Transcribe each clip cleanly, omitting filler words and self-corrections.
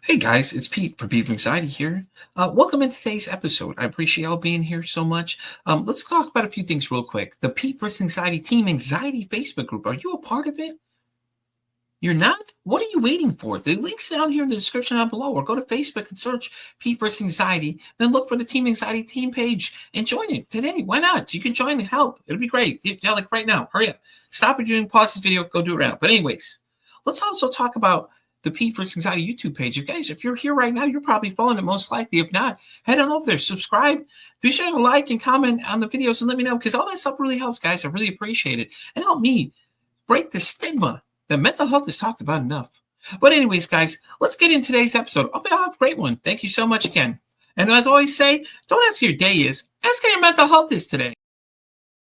Hey guys, it's Pete from Pete from Anxiety here. Welcome in today's episode. I appreciate y'all being here so much. Let's talk about a few things real quick. The Pete vs. Anxiety Team Anxiety Facebook group. Are you a part of it? You're not? What are you waiting for? The link's down here in the description down below, or go to Facebook and search Pete vs. Anxiety. Then look for the Team Anxiety Team page and join it today. Why not? You can join and help. It'll be great. Yeah, like right now. Hurry up. Stop what you're doing. Pause this video. Go do it right now. But anyways, let's also talk about the Pete vs. Anxiety YouTube page. If you're here right now, you're probably following it most likely. If not, head on over there, subscribe, be sure to like and comment on the videos and let me know, because all that stuff really helps, guys. I really appreciate it. And help me break the stigma that mental health is talked about enough. But anyways, guys, let's get in today's episode. I'll have a great one. Thank you so much again. And as I always say, don't ask how your day is. Ask how your mental health is today.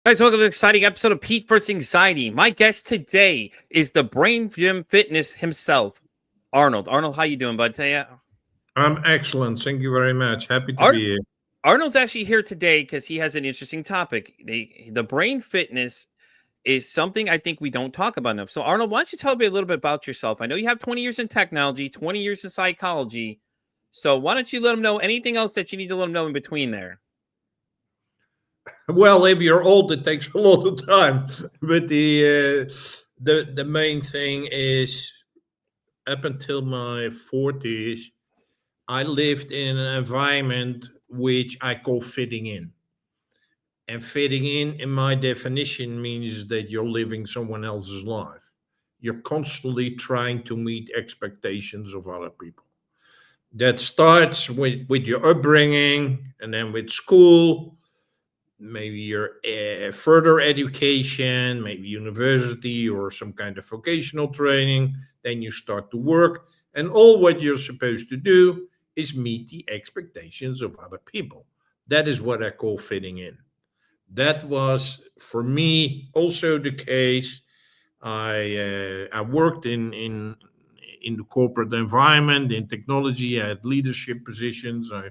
Guys, welcome to an exciting episode of Pete vs. Anxiety. My guest today is the Brain Gym Fitness himself, Arnold. Arnold, how you doing, bud? I'm excellent. Thank you very much. Happy to be here. Arnold's actually here today because he has an interesting topic. The brain fitness is something I think we don't talk about enough. So, Arnold, why don't you tell me a little bit about yourself? I know you have 20 years in technology, 20 years in psychology. So why don't you let them know anything else that you need to let them know in between there? Well, if you're old, it takes a lot of time. But the main thing is, up until my 40s, I lived in an environment which I call fitting in. And fitting in my definition, means that you're living someone else's life. You're constantly trying to meet expectations of other people. That starts with your upbringing, and then with school, maybe your further education, maybe university or some kind of vocational training. Then you start to work, and all what you're supposed to do is meet the expectations of other people. That is what I call fitting in. That was, for me, also the case. I worked in the corporate environment, in technology. I had leadership positions. I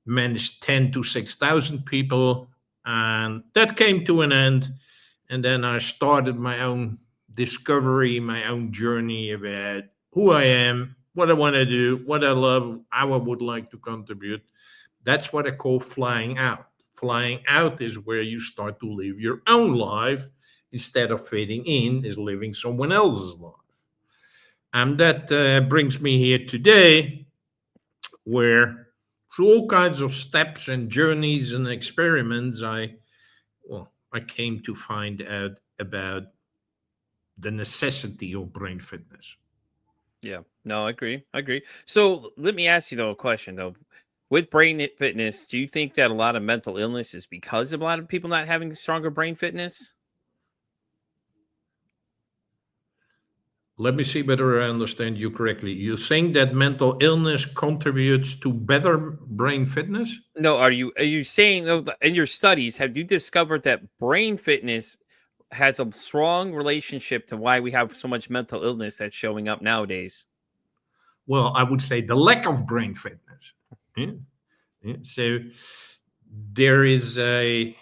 managed 10 to 6,000 people, and that came to an end. And then I started my own discovery, my own journey about who I am, what I want to do, what I love, how I would like to contribute. That's what I call flying out. Flying out is where you start to live your own life instead of fitting in, is living someone else's life. And that brings me here today, where through all kinds of steps and journeys and experiments, I came to find out about the necessity of brain fitness. Yeah, no, I agree. So let me ask you, though, a question, though. With brain fitness, do you think that a lot of mental illness is because of a lot of people not having stronger brain fitness? Let me see whether I understand you correctly. You think that mental illness contributes to better brain fitness? No, are you saying, though, in your studies, have you discovered that brain fitness has a strong relationship to why we have so much mental illness that's showing up nowadays? Well, I would say the lack of brain fitness. Yeah. Yeah. So there is a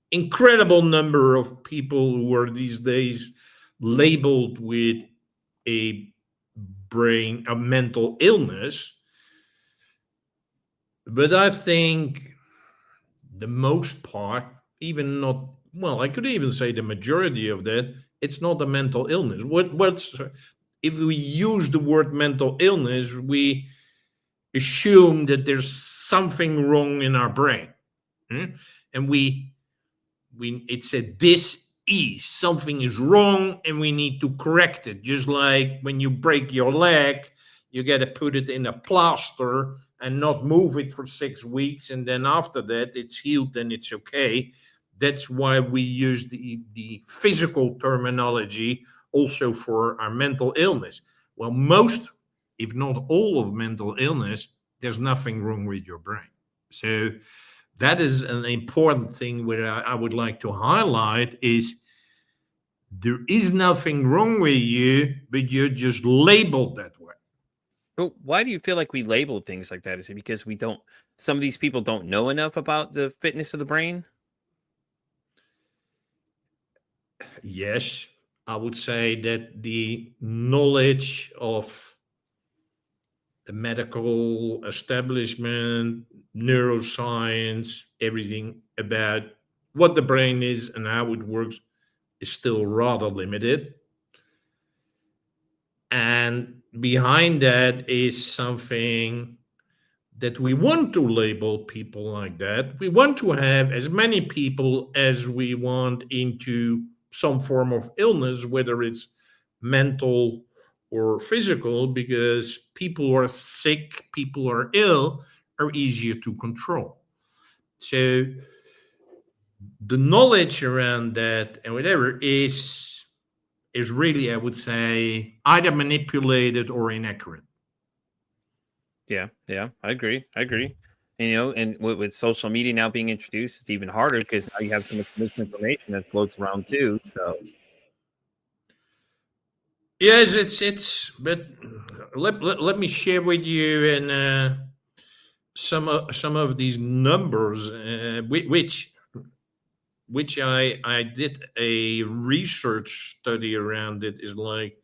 incredible number of people who are these days labeled with a mental illness. But I think the most part, even not, well, I could even say the majority of that, it's not a mental illness. If we use the word mental illness, we assume that there's something wrong in our brain. And it's a dis-ease. Something is wrong and we need to correct it. Just like when you break your leg, you got to put it in a plaster and not move it for 6 weeks. And then after that, it's healed and it's okay. That's why we use the physical terminology also for our mental illness. Well, most, if not all, of mental illness, there's nothing wrong with your brain. So that is an important thing where I would like to highlight is there is nothing wrong with you, but you're just labeled that way. But why do you feel like we label things like that? Is it because some of these people don't know enough about the fitness of the brain? Yes, I would say that the knowledge of the medical establishment, neuroscience, everything about what the brain is and how it works is still rather limited. And behind that is something that we want to label people like that. We want to have as many people as we want into some form of illness, whether it's mental or physical, because people who are sick, people who are ill, are easier to control. So the knowledge around that and whatever is really, I would say, either manipulated or inaccurate. Yeah, I agree. And, and with social media now being introduced, it's even harder because now you have so much misinformation that floats around too. So Yes, but let me share with you and some of these numbers, which I did a research study around. It is like,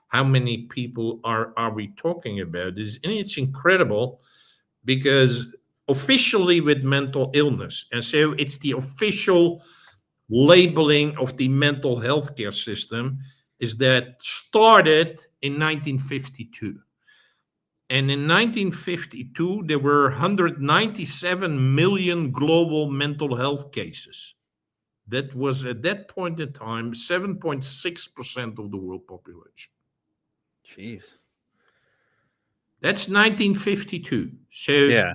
how many people are we talking about? And it's incredible, because officially with mental illness, and so it's the official labeling of the mental health care system, is that started in 1952. And in 1952, there were 197 million global mental health cases. That was, at that point in time, 7.6% of the world population. jeez. That's 1952. So Yeah.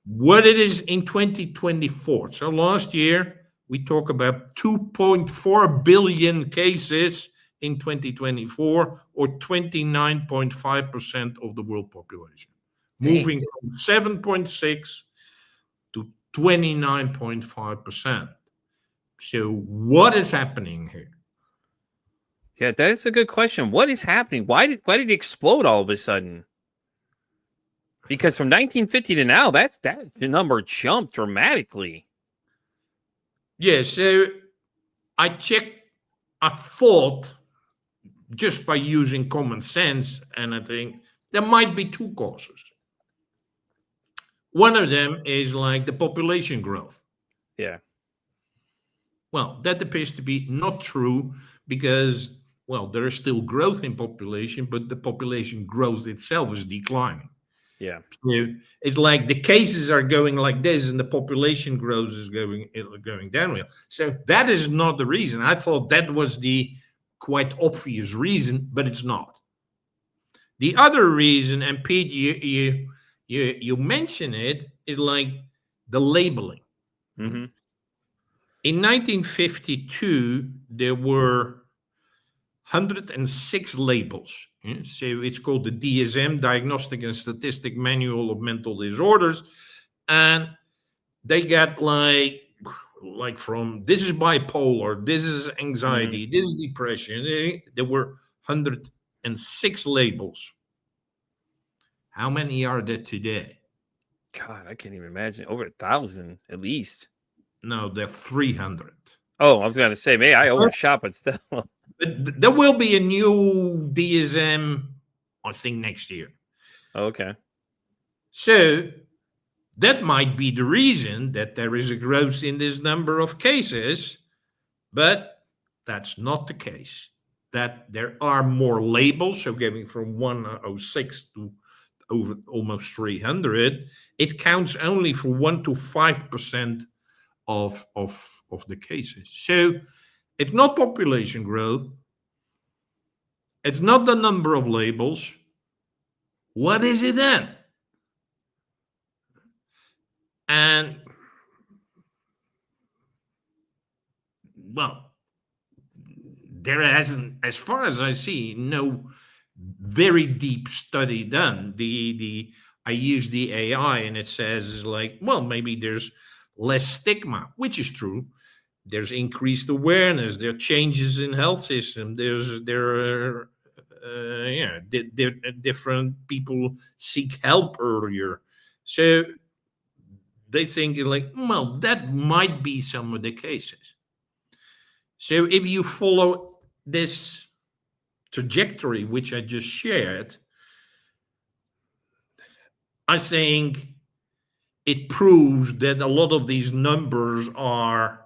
what it is in 2024. So last year, we talk about 2.4 billion cases in 2024, or 29.5% of the world population. Dang. Moving from 7.6 to 29.5%. So what is happening here? Yeah, that's a good question. What is happening? Why did it explode all of a sudden? Because from 1950 to now, that the number jumped dramatically. Yeah, so I thought, just by using common sense, and I think there might be two causes. One of them is like the population growth. Yeah. Well, that appears to be not true, because, well, there is still growth in population, but the population growth itself is declining. Yeah. So it's like the cases are going like this and the population growth is going downhill. So that is not the reason. I thought that was the quite obvious reason, but it's not. The other reason, and Pete, you mention it, is like the labeling. Mm-hmm. In 1952, there were 106 labels. So it's called the DSM, Diagnostic and Statistic Manual of Mental Disorders. And they got like from, this is bipolar, this is anxiety, this is depression. There were 106 labels. How many are there today? God, I can't even imagine. Over 1,000 at least. No, there are 300. Oh, I was going to say, maybe I overshot, but still. But there will be a new DSM, I think, next year. Okay. So that might be the reason that there is a growth in this number of cases, but that's not the case. That there are more labels, so going from 106 to over almost 300, it counts only for 1 to 5% of the cases. So it's not population growth. It's not the number of labels. What is it then? And, well, there hasn't, as far as I see, no very deep study done. I use the AI and it says like, well, maybe there's less stigma, which is true. There's increased awareness. There are changes in health system. There are different people seek help earlier. So they think like, well, that might be some of the cases. So if you follow this trajectory which I just shared, I think it proves that a lot of these numbers are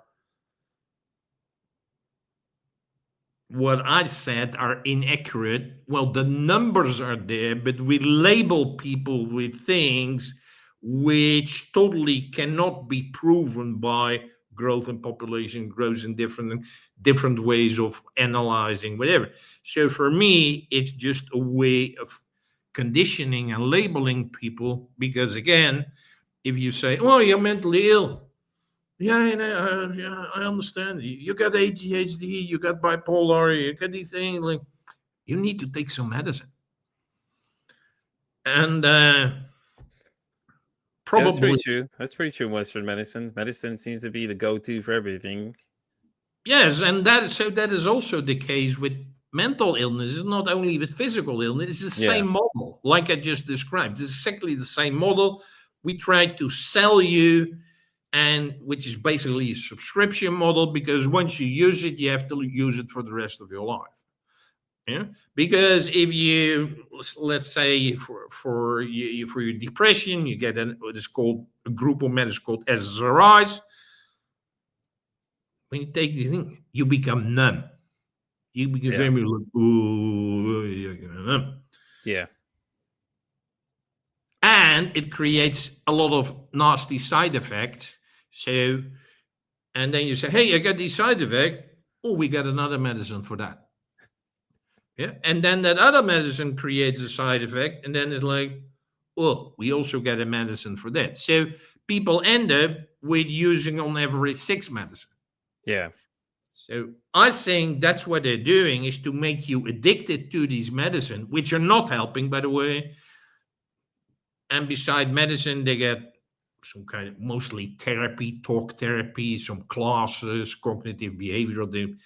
what I said are inaccurate. Well, the numbers are there, but we label people with things which totally cannot be proven by growth in population, growth in different ways of analyzing, whatever. So for me, it's just a way of conditioning and labeling people, because again, if you say, "Oh, you're mentally ill," yeah, yeah, I understand. You got ADHD, you got bipolar, you got these things. Like, you need to take some medicine, and Yeah, that's pretty probably true. That's pretty true in Western medicine. Medicine seems to be the go-to for everything. yes, and that is also the case with mental illness. It's not only with physical illness; it's the Yeah. same model, like I just described. It's exactly the same model. We try to sell you, and which is basically a subscription model, because once you use it, you have to use it for the rest of your life. Yeah, because if you, let's say, for your depression, you get what is called a group of medicine called SSRIs. When you take the thing, you become numb. You become Yeah. very like, ooh, you're numb. Yeah. And it creates a lot of nasty side effects. So, and then you say, "Hey, I got these side effects. Oh, we got another medicine for that." Yeah. And then that other medicine creates a side effect. And then it's like, "Oh, we also get a medicine for that." So people end up with using on average 6 medicine. Yeah. So I think that's what they're doing, is to make you addicted to these medicine, which are not helping, by the way. And beside medicine, they get some kind of mostly therapy, talk therapy, some classes, cognitive behavioral.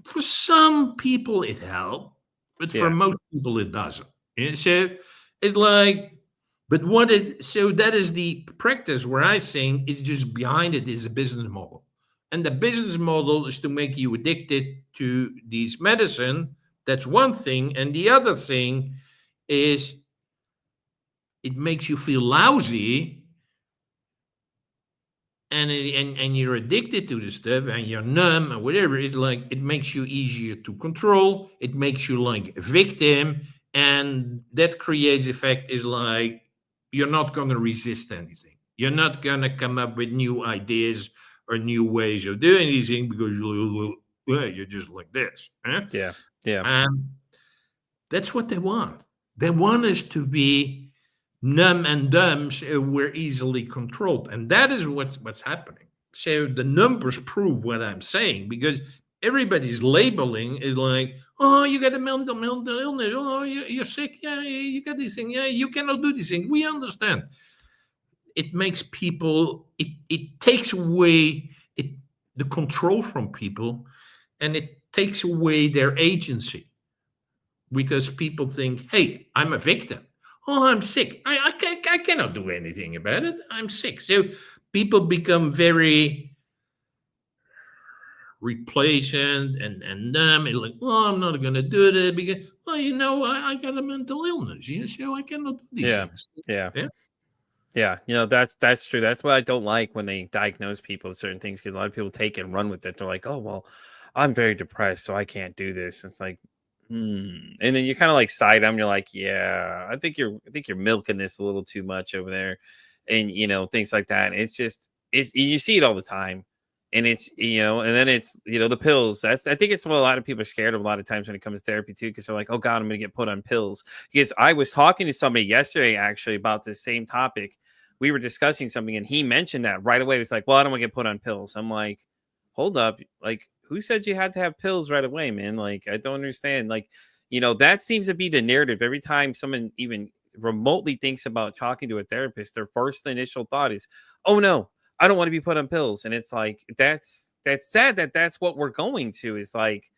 For some people it helps, but for Yeah. most people it doesn't. And so it's like, but what it, so that is the practice where I think is just behind it is a business model. And the business model is to make you addicted to these medicine. That's one thing. And the other thing is it makes you feel lousy, and you're addicted to the stuff, and you're numb or whatever. It's like it makes you easier to control. It makes you like a victim, and that creates effect is like you're not going to resist anything. You're not going to come up with new ideas or new ways of doing these things, because you're just like this. Huh? Yeah. Yeah. And that's what they want. They want us to be numb and dumb, so we're easily controlled. And that is what's happening. So the numbers prove what I'm saying, because everybody's labeling is like, "Oh, you got a mental illness. Oh, you're sick. Yeah, you got this thing. Yeah, you cannot do this thing." We understand. It makes people, it takes away the control from people, and it takes away their agency, because people think, "Hey, I'm a victim. Oh, I'm sick. I cannot do anything about it. I'm sick." So people become very complacent and numb, and like, "Oh, I'm not going to do it because, well, I got a mental illness. Yeah, so I cannot do these Yeah. things." Yeah. Yeah. Yeah, that's true. That's what I don't like when they diagnose people with certain things, because a lot of people take it and run with it. They're like, "Oh well, I'm very depressed, so I can't do this." It's like, and then you kind of like side them. You're like, "Yeah, I think you're milking this a little too much over there," and things like that. It's just you see it all the time, and it's and then it's the pills. I think it's what a lot of people are scared of a lot of times when it comes to therapy too, because they're like, "Oh God, I'm going to get put on pills." Because I was talking to somebody yesterday actually about this same topic. We were discussing something and he mentioned that right away. He was like, "Well, I don't want to get put on pills." I'm like, "Hold up. Like, who said you had to have pills right away, man? Like, I don't understand." Like, that seems to be the narrative. Every time someone even remotely thinks about talking to a therapist, their first initial thought is, "Oh no, I don't want to be put on pills." And it's like, that's sad that that's what we're going to, is like,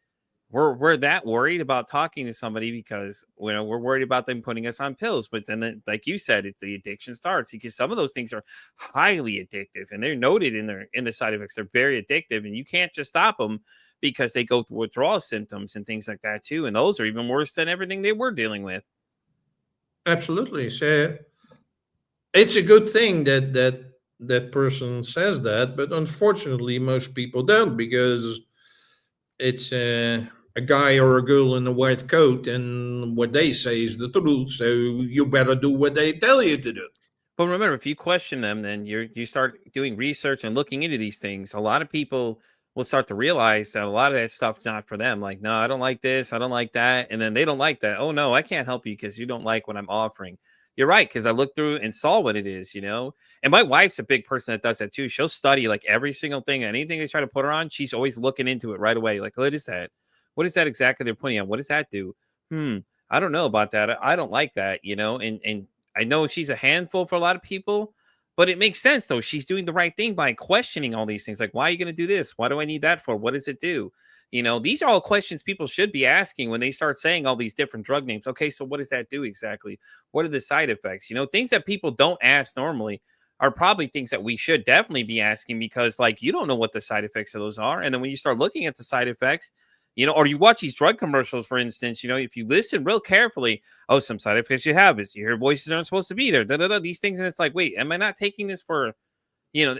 we're that worried about talking to somebody because we're worried about them putting us on pills. But then, like you said, it's the addiction starts, because some of those things are highly addictive, and they're noted in the side effects. They're very addictive, and you can't just stop them because they go through withdrawal symptoms and things like that too. And those are even worse than everything they were dealing with. Absolutely. So it's a good thing that person says that, but unfortunately, most people don't, because it's a guy or a girl in a white coat, and what they say is the truth. So you better do what they tell you to do. But remember, if you question them, then you start doing research and looking into these things. A lot of people will start to realize that a lot of that stuff's not for them. Like, no, I don't like this, I don't like that, and then they don't like that. Oh no, I can't help you because you don't like what I'm offering. You're right, because I looked through and saw what it is, And my wife's a big person that does that too. She'll study like every single thing, anything they try to put her on. She's always looking into it right away. Like, what is that? What is that exactly they're putting on? What does that do? I don't know about that. I don't like that, And I know she's a handful for a lot of people, but it makes sense though. She's doing the right thing by questioning all these things. Like, why are you going to do this? Why do I need that for? What does it do? These are all questions people should be asking when they start saying all these different drug names. Okay, so what does that do exactly? What are the side effects? Things that people don't ask normally are probably things that we should definitely be asking, because like you don't know what the side effects of those are. And then when you start looking at the side effects, or you watch these drug commercials, for instance, if you listen real carefully, oh, some side effects you have is your voices aren't supposed to be there, these things. And it's like, wait, am I not taking this for,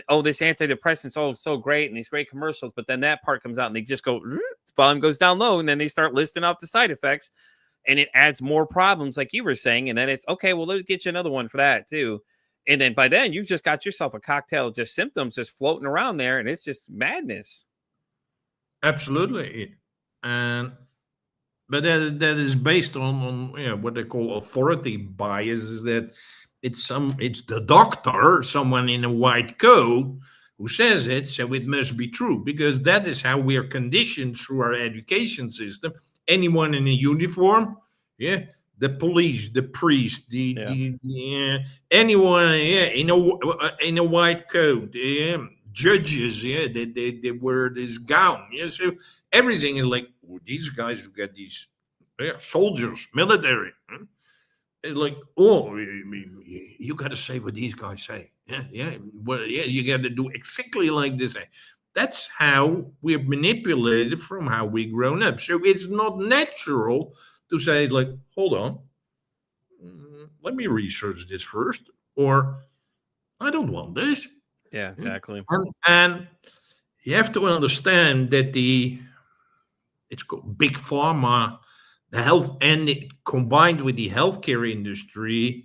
oh, this antidepressant's so great and these great commercials, but then that part comes out and they just go, the volume goes down low, and then they start listing off the side effects, and it adds more problems, like you were saying. And then it's, okay, well, let's get you another one for that too. And then by then you've just got yourself a cocktail of just symptoms just floating around there, and it's just madness. Absolutely. But that is based on what they call authority bias. Is that it's the doctor, someone in a white coat, who says it, so it must be true, because that is how we are conditioned through our education system. Anyone in a uniform, the police, the priest, anyone, in a white coat, judges, they wear this gown, so everything is like, these guys who got these soldiers, military, it's like, oh, you got to say what these guys say, you got to do exactly like this. That's how we're manipulated from how we grown up. So it's not natural to say, like, hold on, let me research this first, or I don't want this. Yeah, exactly. And you have to understand that it's called big pharma, the health, and it combined with the healthcare industry.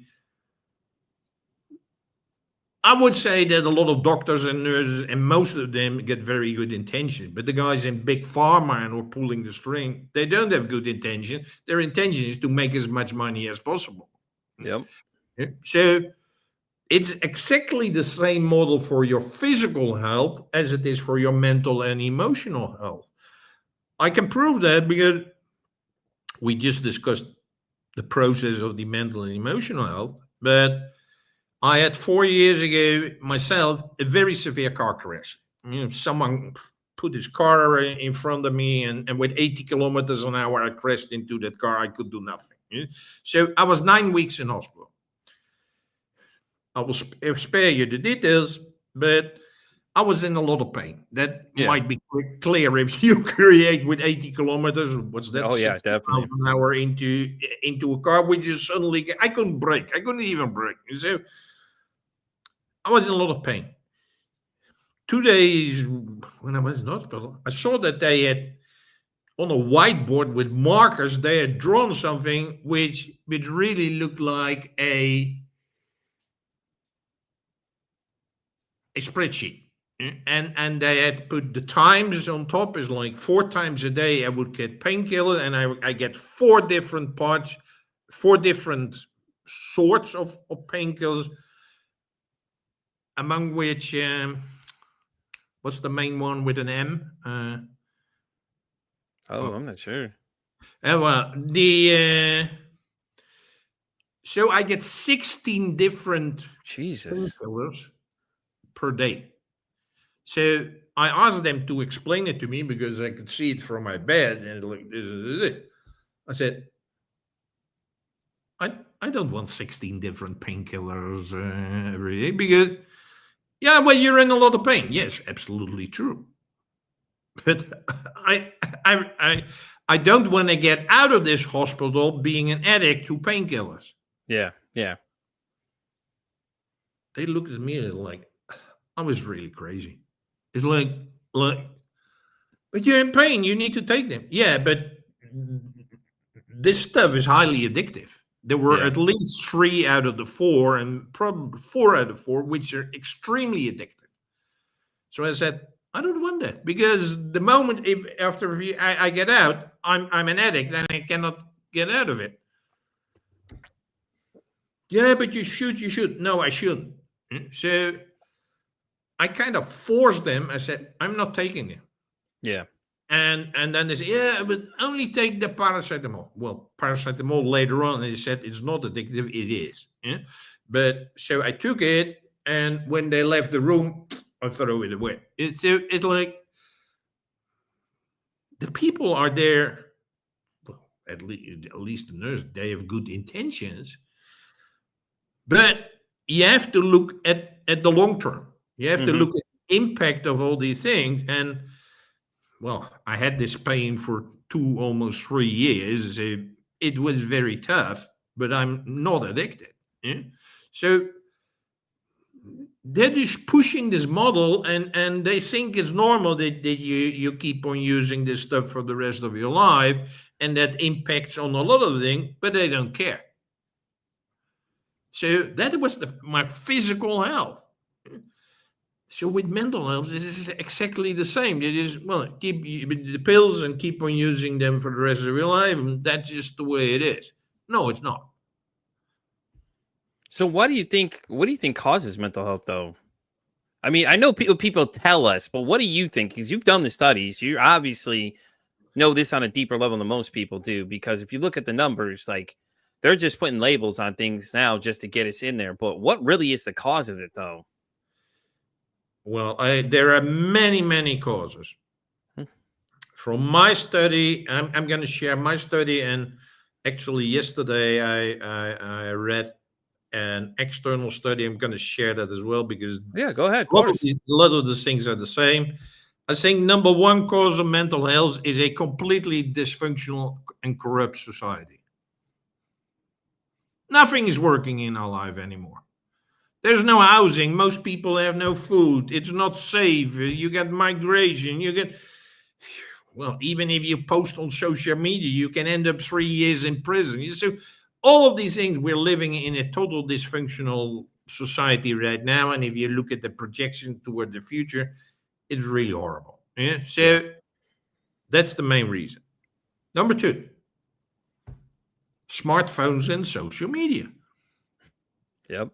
I would say that a lot of doctors and nurses, and most of them, get very good intention, but the guys in big pharma and who are pulling the string, they don't have good intention. Their intention is to make as much money as possible. Yep. So it's exactly the same model for your physical health as it is for your mental and emotional health. I can prove that because we just discussed the process of the mental and emotional health, but I had 4 years ago myself a very severe car crash. Someone put his car in front of me, and with 80 kilometers an hour, I crashed into that car. I could do nothing. So I was 9 weeks in hospital. I will spare you the details, but I was in a lot of pain. That might be clear if you create with 80 kilometers. What's that? Oh, yeah, definitely. An hour into a car, which is suddenly, I couldn't brake. I couldn't even brake. So I was in a lot of pain. 2 days when I was in hospital, I saw that they had, on a whiteboard with markers, they had drawn something which really looked like a spreadsheet. And they had put the times on top. Is like 4 times a day I would get painkiller, and I get 4 different parts, 4 different sorts of painkillers, among which what's the main one with an M? I'm not sure. Well, so I get 16 different painkillers per day. So I asked them to explain it to me because I could see it from my bed, and like, this is it. I said, I don't want 16 different painkillers every day, because, well, you're in a lot of pain. Yes, absolutely true. But I, I don't want to get out of this hospital being an addict to painkillers. Yeah. Yeah. They looked at me like I was really crazy. It's like, but you're in pain. You need to take them. Yeah, but this stuff is highly addictive. There were Yeah. at least 3 out of the 4, and probably 4 out of 4, which are extremely addictive. So I said, I don't want that, because the moment after I get out, I'm an addict and I cannot get out of it. Yeah, but you should. No, I shouldn't. So I kind of forced them. I said, I'm not taking them. Yeah. And then they said, yeah, but only take the paracetamol. Well, paracetamol later on, they said it's not addictive. It is. Yeah? But so I took it, and when they left the room, I throw it away. It's like the people are there. Well, at least the nurse, they have good intentions. But you have to look at the long term. You have to look at the impact of all these things. And well, I had this pain for almost 3 years. It was very tough, but I'm not addicted. Yeah? So they're just pushing this model, and they think it's normal that you keep on using this stuff for the rest of your life, and that impacts on a lot of things, but they don't care. So that was my physical health. So with mental health, this is exactly the same. It is, well, keep the pills and keep on using them for the rest of your life, and that's just the way it is. No, it's not. So what do you think causes mental health, though? I mean, I know people tell us, but what do you think? Because you've done the studies, you obviously know this on a deeper level than most people do. Because if you look at the numbers, like, they're just putting labels on things now just to get us in there. But what really is the cause of it, though? Well, there are many causes. From my study, I'm going to share my study, and actually yesterday I read an external study. I'm going to share that as well, because Yeah, go ahead. a lot of these things are the same. I think number one cause of mental health is a completely dysfunctional and corrupt society. Nothing is working in our life anymore. There's no housing. Most people have no food. It's not safe. You get migration. Well, even if you post on social media, you can end up 3 years in prison. So all of these things, we're living in a total dysfunctional society right now. And if you look at the projection toward the future, it's really horrible. Yeah. So that's the main reason. Number 2, smartphones and social media. Yep.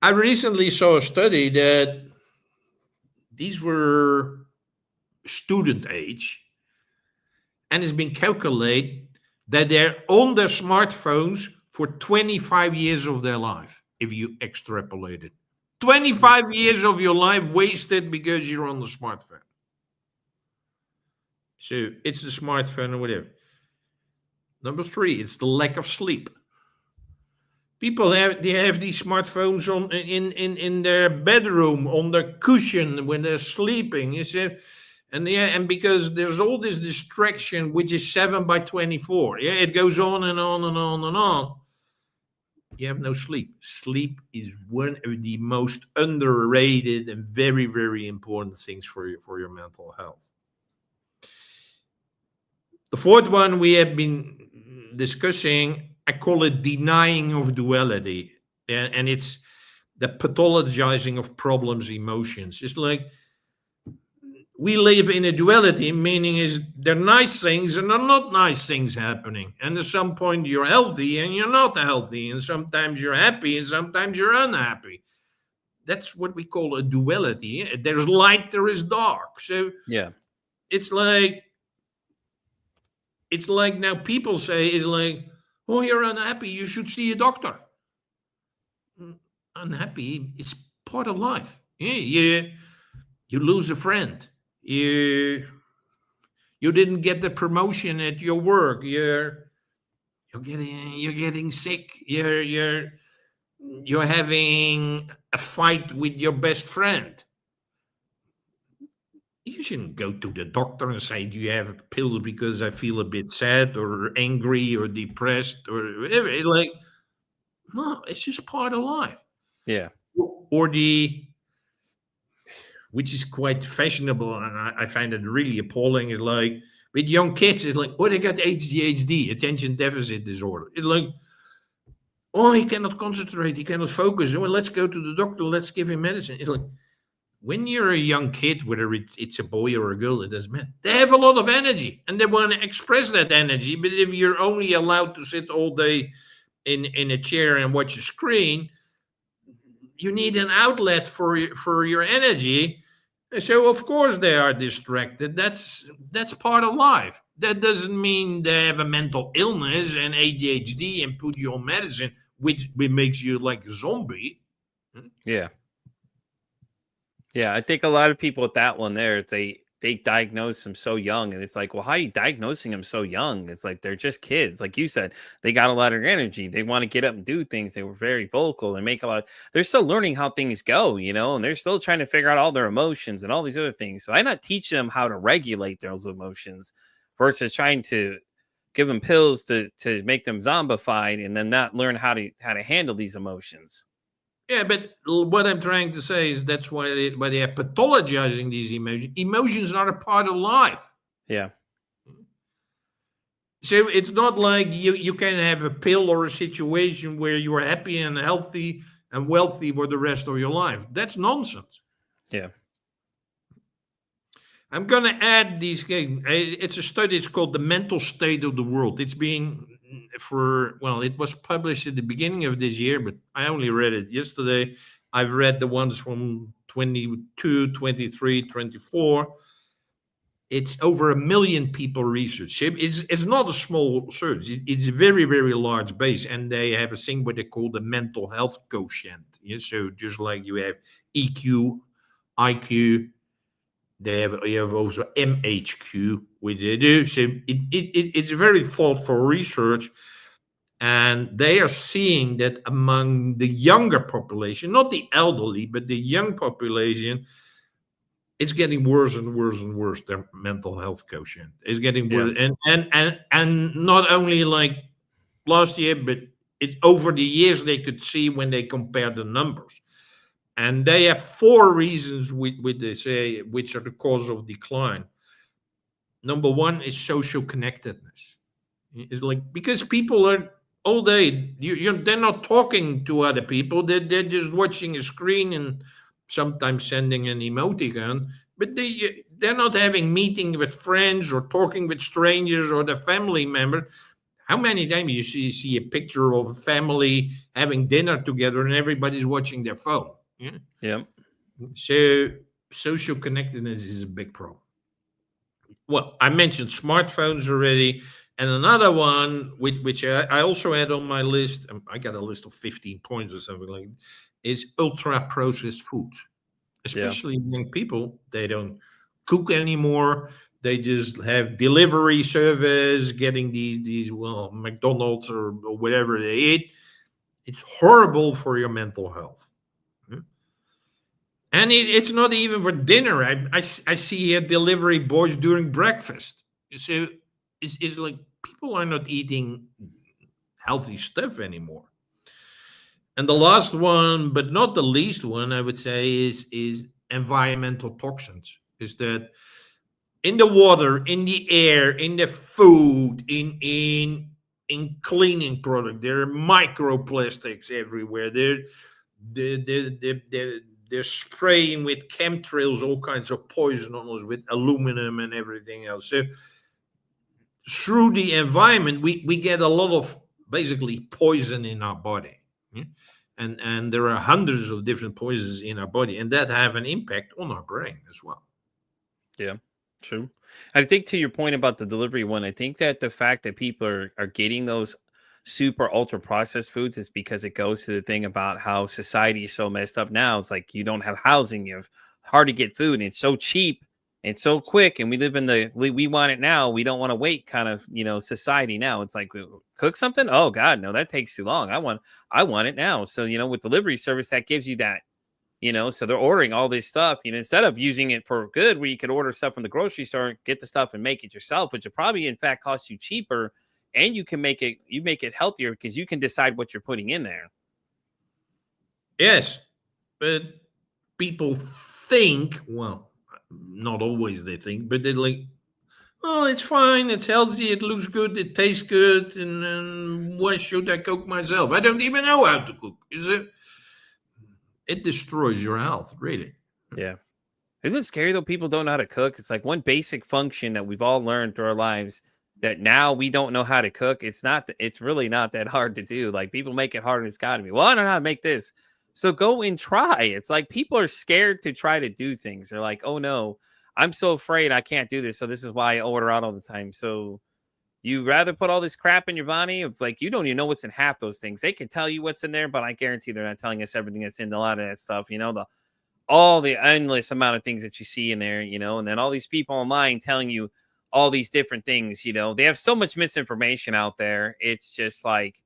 I recently saw a study that these were student age, and it's been calculated that they're on their smartphones for 25 years of their life, if you extrapolate it. 25 years of your life wasted because you're on the smartphone. So it's the smartphone or whatever. Number 3, it's the lack of sleep. People have these smartphones in their bedroom, on their cushion when they're sleeping. You see, and because there's all this distraction, which is 7/24. Yeah, it goes on and on and on and on. You have no sleep. Sleep is one of the most underrated and very, very important things for your mental health. The 4th one we have been discussing, I call it denying of duality. And it's the pathologizing of problems, emotions. It's like we live in a duality, meaning is there are nice things and there are not nice things happening. And at some point you're healthy and you're not healthy. And sometimes you're happy and sometimes you're unhappy. That's what we call a duality. There's light, there is dark. So yeah, it's like now people say, it's like, oh, you're unhappy, you should see a doctor. Unhappy is part of life. Yeah, you lose a friend. You didn't get the promotion at your work. You're getting sick. You're having a fight with your best friend. you shouldn't go to the doctor and say, "Do you have pills because I feel a bit sad or angry or depressed or whatever?" Like, no, it's just part of life. Yeah. Or the, which is quite fashionable, and I find it really appalling. Is like with young kids, it's like, oh, they got ADHD, attention deficit disorder. It's like, oh, he cannot concentrate, he cannot focus. Well, let's go to the doctor, let's give him medicine. It's like, when you're a young kid, whether it's a boy or a girl, it doesn't matter. They have a lot of energy and they want to express that energy. But if you're only allowed to sit all day in a chair and watch a screen, you need an outlet for your energy. So of course they are distracted. That's part of life. That doesn't mean they have a mental illness and ADHD and put you on medicine, which makes you like a zombie. Yeah. Yeah, I think a lot of people with that one there, they diagnose them so young, and it's like, well, how are you diagnosing them so young? It's like they're just kids, like you said. They got a lot of energy. They want to get up and do things. They were very vocal and make a lot. They're still learning how things go, and they're still trying to figure out all their emotions and all these other things. So I not teach them how to regulate those emotions versus trying to give them pills to make them zombified and then not learn how to handle these emotions. Yeah, but what I'm trying to say is that's why they are pathologizing these emotions. Emotions are a part of life. Yeah. So it's not like you can have a pill or a situation where you are happy and healthy and wealthy for the rest of your life. That's nonsense. Yeah. I'm going to add these. It's a study. It's called The Mental State of the World. It's being it was published at the beginning of this year, but I only read it yesterday. I've read the ones from 22, 23, 24. It's over 1 million people research. It's not a small search. It's a very, very large base. And they have a thing what they call the mental health quotient. Yeah? So just like you have EQ, IQ, you have also MHQ, which they do. So it's very thoughtful research. And they are seeing that among the younger population, not the elderly, but the young population, it's getting worse and worse and worse. Their mental health quotient is getting worse, and not only like last year, but it's over the years they could see when they compare the numbers, and they have 4 reasons which they say which are the cause of decline. Number 1 is social connectedness. It's like because people are all day, they're not talking to other people. They're just watching a screen and sometimes sending an emoticon, but they're not having meeting with friends or talking with strangers or the family member. How many times you see a picture of a family having dinner together and everybody's watching their phone? Yeah. Yeah. So social connectedness is a big problem. Well, I mentioned smartphones already. And another one, which I also had on my list, I got a list of 15 points or something like that, is ultra-processed foods. Especially young people, they don't cook anymore. They just have delivery service, getting these McDonald's or whatever they eat. It's horrible for your mental health. And it's not even for dinner. I see delivery boys during breakfast. So it's like people are not eating healthy stuff anymore. And the last one, but not the least one, I would say, is environmental toxins. Is that in the water, in the air, in the food, in cleaning product, there are microplastics everywhere. They're spraying with chemtrails, all kinds of poison on us with aluminum and everything else. So through the environment, we get a lot of basically poison in our body. Yeah? And there are hundreds of different poisons in our body, and that have an impact on our brain as well. Yeah, true. I think to your point about the delivery one, I think that the fact that people are getting those super ultra processed foods is because it goes to the thing about how society is so messed up now. It's like you don't have housing, you have hard to get food, and it's so cheap and so quick, and we live in we want it now, we don't want to wait kind of society now. It's like, cook something, oh god no, that takes too long, I want it now. So with delivery service, that gives you that So they're ordering all this stuff, instead of using it for good, where you could order stuff from the grocery store, get the stuff and make it yourself, which would probably in fact cost you cheaper, and you make it healthier because you can decide what you're putting in there. Yes, but people think, well, not always they think, but they're like, oh, it's fine, it's healthy, it looks good, it tastes good, and why should I cook myself? I don't even know how to cook. It destroys your health, really. Yeah. Isn't it scary though? People don't know how to cook. It's like one basic function that we've all learned through our lives that now we don't know how to cook. It's really not that hard to do. Like, people make it hard, and it's gotta be. Well, I don't know how to make this. So go and try. It's like people are scared to try to do things. They're like, oh no, I'm so afraid I can't do this. So this is why I order out all the time. So you rather put all this crap in your body of, like, you don't even know what's in half those things. They can tell you what's in there, but I guarantee they're not telling us everything that's in a lot of that stuff. All the endless amount of things that you see in there, and then all these people online telling you all these different things. They have so much misinformation out there. It's just like,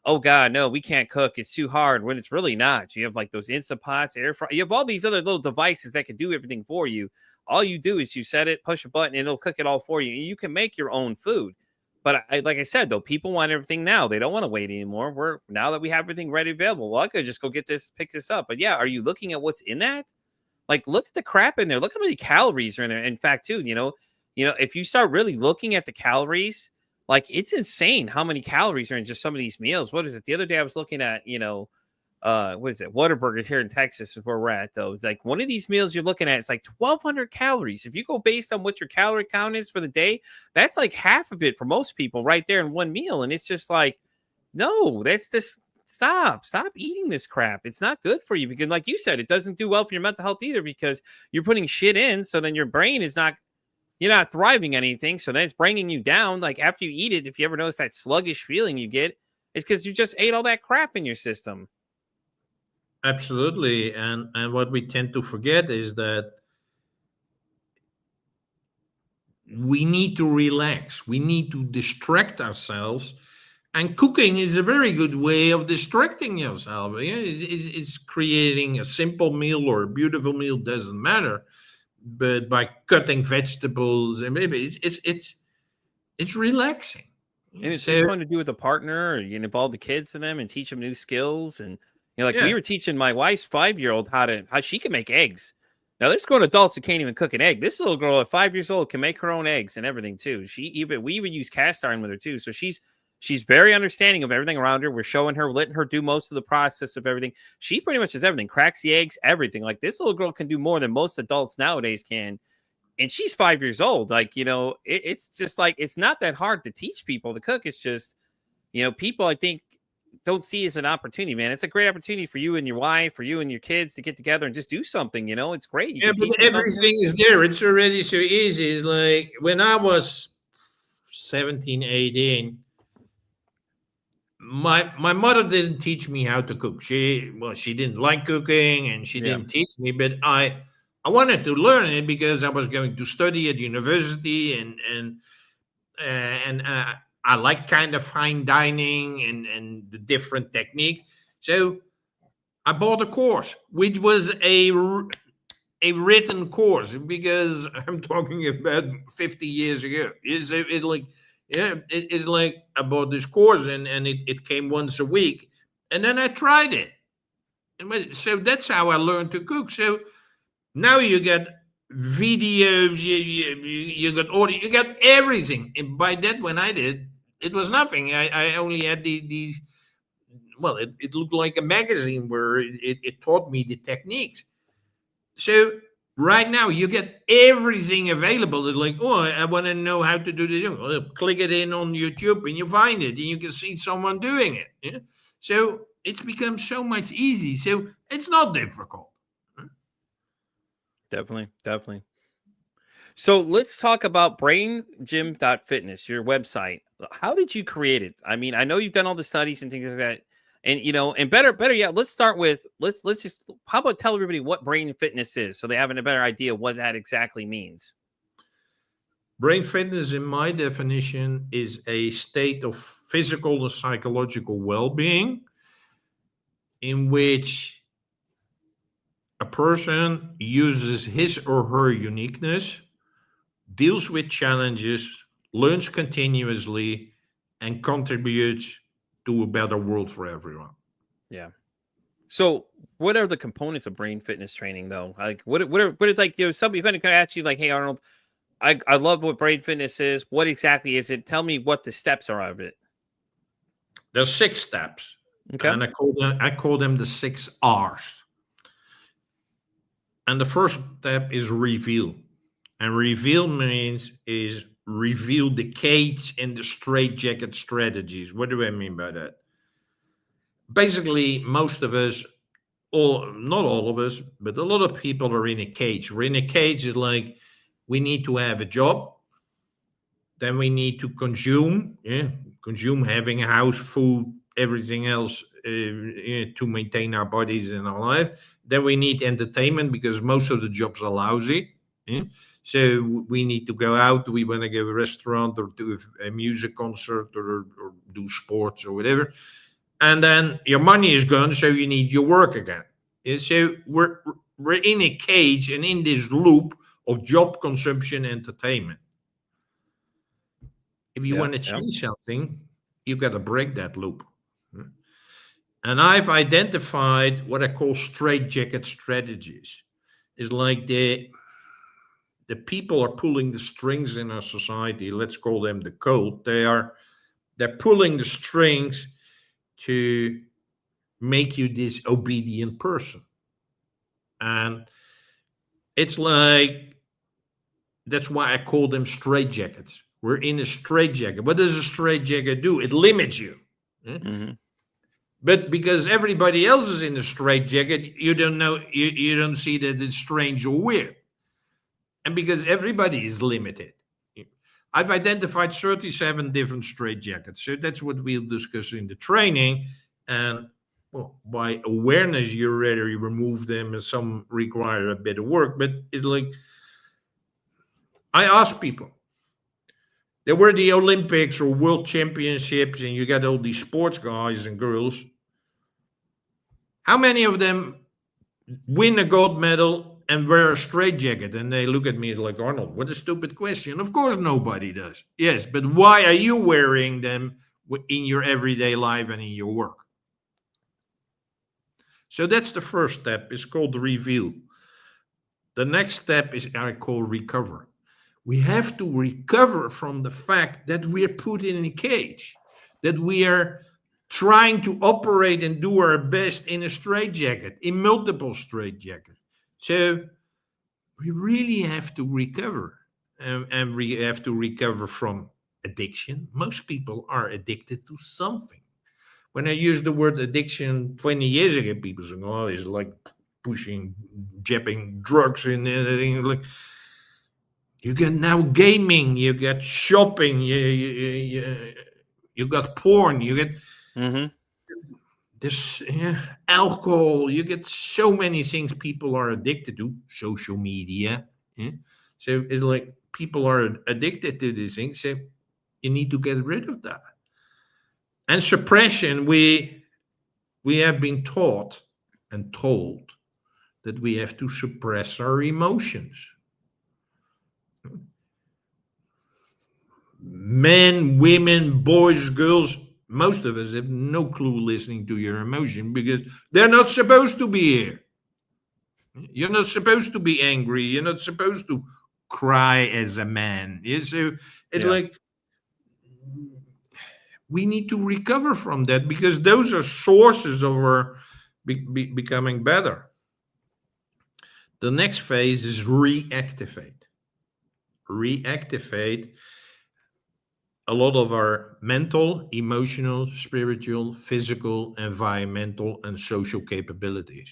oh God, no, we can't cook. It's too hard, when it's really not. You have like those Instapots, air fry. You have all these other little devices that can do everything for you. All you do is you set it, push a button, and it'll cook it all for you. You can make your own food. But like I said, though, people want everything now. They don't want to wait anymore. Now that we have everything ready available, well, I could just go pick this up. But yeah, are you looking at what's in that? Like, look at the crap in there. Look how many calories are in there. In fact, too, if you start really looking at the calories, like, it's insane how many calories are in just some of these meals. What is it? The other day I was looking at, what is it? Whataburger here in Texas is where we're at, though. It's like one of these meals you're looking at, it's like 1,200 calories. If you go based on what your calorie count is for the day, that's like half of it for most people right there in one meal. And it's just like, no, that's just stop eating this crap. It's not good for you, because like you said, it doesn't do well for your mental health either, because you're putting shit in. So then your brain is you're not thriving anything. So then it's bringing you down. Like, after you eat it, if you ever notice that sluggish feeling you get, it's because you just ate all that crap in your system. Absolutely. And what we tend to forget is that we need to relax. We need to distract ourselves. And cooking is a very good way of distracting yourself. Yeah? It's creating a simple meal or a beautiful meal, doesn't matter. But by cutting vegetables, and maybe it's relaxing. And it's just fun to do with a partner, or you can involve the kids in them and teach them new skills. And we were teaching my wife's 5-year-old how she can make eggs. Now, there's grown adults that can't even cook an egg. This little girl at 5 years old can make her own eggs and everything too. We even use cast iron with her too. So she's very understanding of everything around her. We're showing her, letting her do most of the process of everything. She pretty much does everything, cracks the eggs, everything. Like, this little girl can do more than most adults nowadays can. And she's 5 years old. Like, it's just like, it's not that hard to teach people to cook. It's just, people, I think, don't see it as an opportunity, man. It's a great opportunity for you and your wife, for you and your kids to get together and just do something. It's great. But everything is there. It's already so easy. It's like when I was 17, 18, my mother didn't teach me how to cook. She didn't like cooking, and she didn't teach me, but I wanted to learn it because I was going to study at university, and I like kind of fine dining and the different technique. So I bought a course, which was a written course, because I'm talking about 50 years ago. It's like I bought this course, and it came once a week, and then I tried it. And so that's how I learned to cook. So now you get videos, you got audio, you got everything. And by that, when I did, it was nothing. I only had these. Well, it looked like a magazine where it taught me the techniques. So right now you get everything available. It's like, oh, I want to know how to do this. Well, click it in on YouTube and you find it, and you can see someone doing it. Yeah? So it's become so much easy. So it's not difficult. Definitely. So let's talk about braingym.fitness, your website. How did you create it? I mean, I know you've done all the studies and things like that. And and better yet, let's start with let's just, how about tell everybody what brain fitness is, so they have a better idea what that exactly means. Brain fitness, in my definition, is a state of physical and psychological well-being in which a person uses his or her uniqueness, deals with challenges, learns continuously, and contributes to a better world for everyone. Yeah. So, what are the components of brain fitness training, though? Like, what are like, somebody going to ask you, like, hey, Arnold, I love what brain fitness is. What exactly is it? Tell me what the steps are of it. There's 6 steps, Okay. and I call them the 6 R's. And the first step is reveal. And reveal means is reveal the cage and the straitjacket strategies. What do I mean by that? Basically, most of us, not all of us, but a lot of people are in a cage. We're in a cage is like we need to have a job, then we need to consume, having a house, food, everything else to maintain our bodies and our life. Then we need entertainment because most of the jobs are lousy. So we need to go out. We want to go to a restaurant or do a music concert or do sports or whatever. And then your money is gone, so you need your work again. And so we're in a cage and in this loop of job, consumption, entertainment. If you want to change something, you got to break that loop. And I've identified what I call straitjacket strategies. It's like the people are pulling the strings in our society. Let's call them the cult. They're pulling the strings to make you this obedient person. And it's like, that's why I call them straitjackets. We're in a straitjacket. What does a straitjacket do? It limits you. Mm-hmm. But because everybody else is in a straitjacket, you don't know, you don't see that it's strange or weird. And because everybody is limited. I've identified 37 different straitjackets. So that's what we'll discuss in the training. And by awareness, you already remove them, and some require a bit of work. But it's like, I ask people, there were the Olympics or World Championships, and you got all these sports guys and girls. How many of them win a gold medal and wear a straitjacket? And they look at me like, Arnold, what a stupid question. Of course nobody does. Yes, but why are you wearing them in your everyday life and in your work? So that's the first step. It's called reveal. The next step is I call recover. We have to recover from the fact that we're put in a cage, that we are trying to operate and do our best in a straitjacket, in multiple straitjackets. So we really have to recover, and we have to recover from addiction. Most people are addicted to something. When I used the word addiction 20 years ago, people said, "Oh, it's like jabbing drugs and everything." Like, you get now gaming, you get shopping, you got porn, you get this alcohol, you get so many things people are addicted to, social media. So it's like people are addicted to these things. So you need to get rid of that. And suppression, we have been taught and told that we have to suppress our emotions. Men, women, boys, girls, most of us have no clue listening to your emotion because they're not supposed to be here. You're not supposed to be angry. You're not supposed to cry as a man. So it's like we need to recover from that because those are sources of our becoming better. The next phase is reactivate. Reactivate a lot of our mental, emotional, spiritual, physical, environmental, and social capabilities.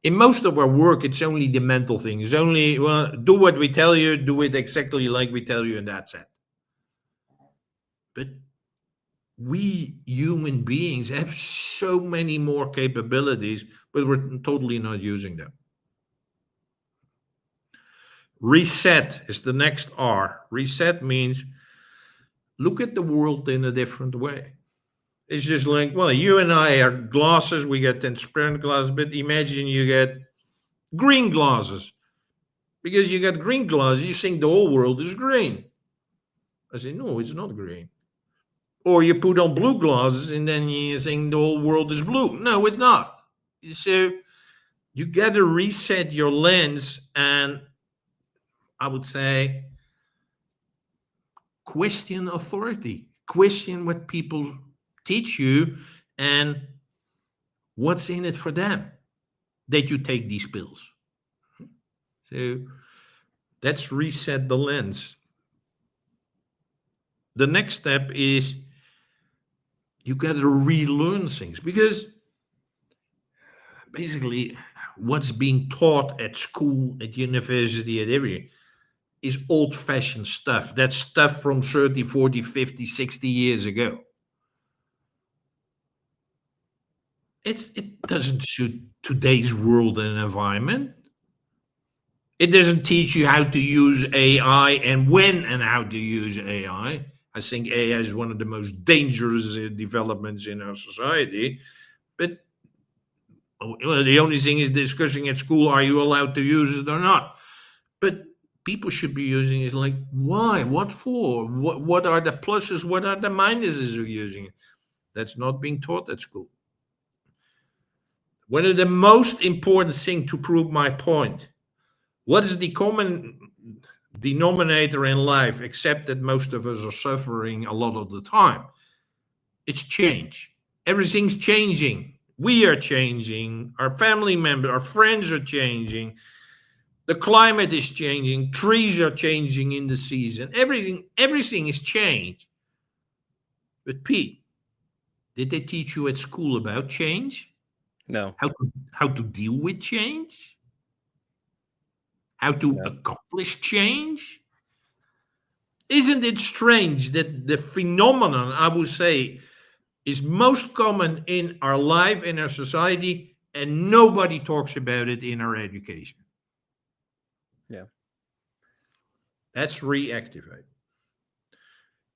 In most of our work, it's only the mental thing. It's only, well, do what we tell you, do it exactly like we tell you, and that's it. But we human beings have so many more capabilities, but we're totally not using them. Reset is the next R. Reset means look at the world in a different way. It's just like, well, you and I are glasses, we get transparent glasses, but imagine you get green glasses. Because you got green glasses, you think the whole world is green. I say, no, it's not green. Or you put on blue glasses and then you think the whole world is blue. No, it's not. So you got to reset your lens, and I would say question authority, question what people teach you and what's in it for them that you take these pills. So let's reset the lens. The next step is you got to relearn things, because basically what's being taught at school, at university, at every is old-fashioned stuff. That's stuff from 30, 40, 50, 60 years ago. It doesn't suit today's world and environment. It doesn't teach you how to use AI and when and how to use AI. I think AI is one of the most dangerous developments in our society. But the only thing is discussing at school, are you allowed to use it or not? But people should be using it like, why? What for? What are the pluses? What are the minuses of using it? That's not being taught at school. One of the most important things to prove my point, what is the common denominator in life, except that most of us are suffering a lot of the time? It's change. Everything's changing. We are changing. Our family members, our friends are changing. The climate is changing. Trees are changing in the season. Everything is changed. But Pete, did they teach you at school about change? No. How to deal with change? How to accomplish change? Isn't it strange that the phenomenon, I would say, is most common in our life, in our society, and nobody talks about it in our education? Yeah. That's reactivate.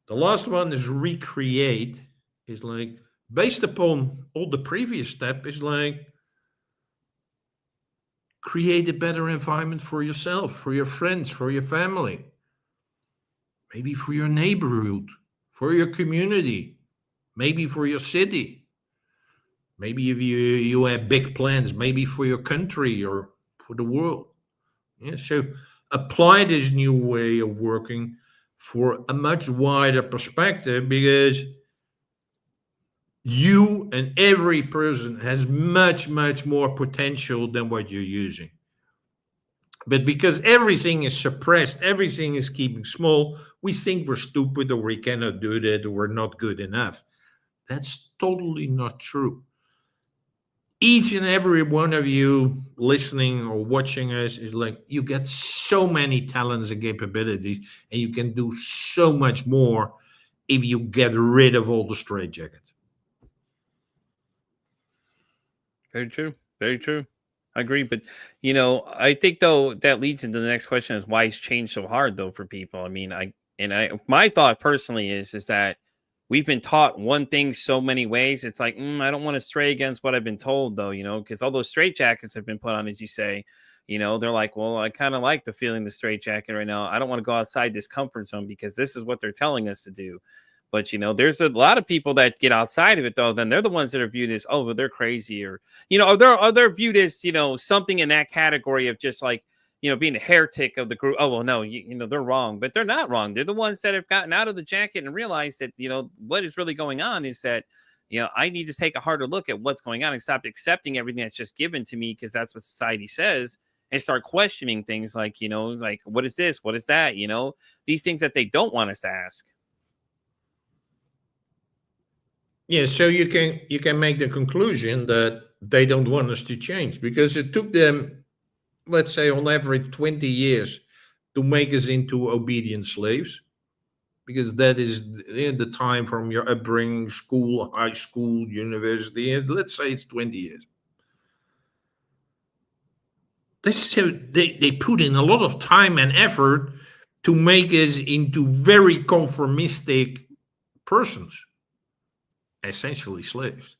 The last one is recreate. Is like, based upon all the previous step, is like, create a better environment for yourself, for your friends, for your family, maybe for your neighborhood, for your community, maybe for your city. Maybe if you have big plans, maybe for your country or for the world. Yeah, so apply this new way of working for a much wider perspective, because you and every person has much, much more potential than what you're using. But because everything is suppressed, everything is keeping small, we think we're stupid or we cannot do that or we're not good enough. That's totally not true. Each and every one of you listening or watching us is like, you get so many talents and capabilities, and you can do so much more if you get rid of all the straitjackets. Very true. Very true. I agree. But, I think, though, that leads into the next question is why it's changed so hard, though, for people. I mean, my thought personally is that we've been taught one thing so many ways. It's like, I don't want to stray against what I've been told, though, because all those straitjackets have been put on, as you say, they're like, well, I kind of like the feeling the straitjacket right now. I don't want to go outside this comfort zone because this is what they're telling us to do. But, there's a lot of people that get outside of it, though. Then they're the ones that are viewed as, oh, well, they're crazy, or, they're viewed as, something in that category of just like, being a heretic of the group. Oh, well, no, they're wrong, but they're not wrong. They're the ones that have gotten out of the jacket and realized that, what is really going on is that, I need to take a harder look at what's going on and stop accepting everything that's just given to me because that's what society says, and start questioning things like, like, what is this? What is that? These things that they don't want us to ask. Yeah, so you can make the conclusion that they don't want us to change because it took them, let's say, on average 20 years to make us into obedient slaves, because that is the time from your upbringing, school, high school, university, and let's say it's 20 years. They put in a lot of time and effort to make us into very conformistic persons, essentially slaves.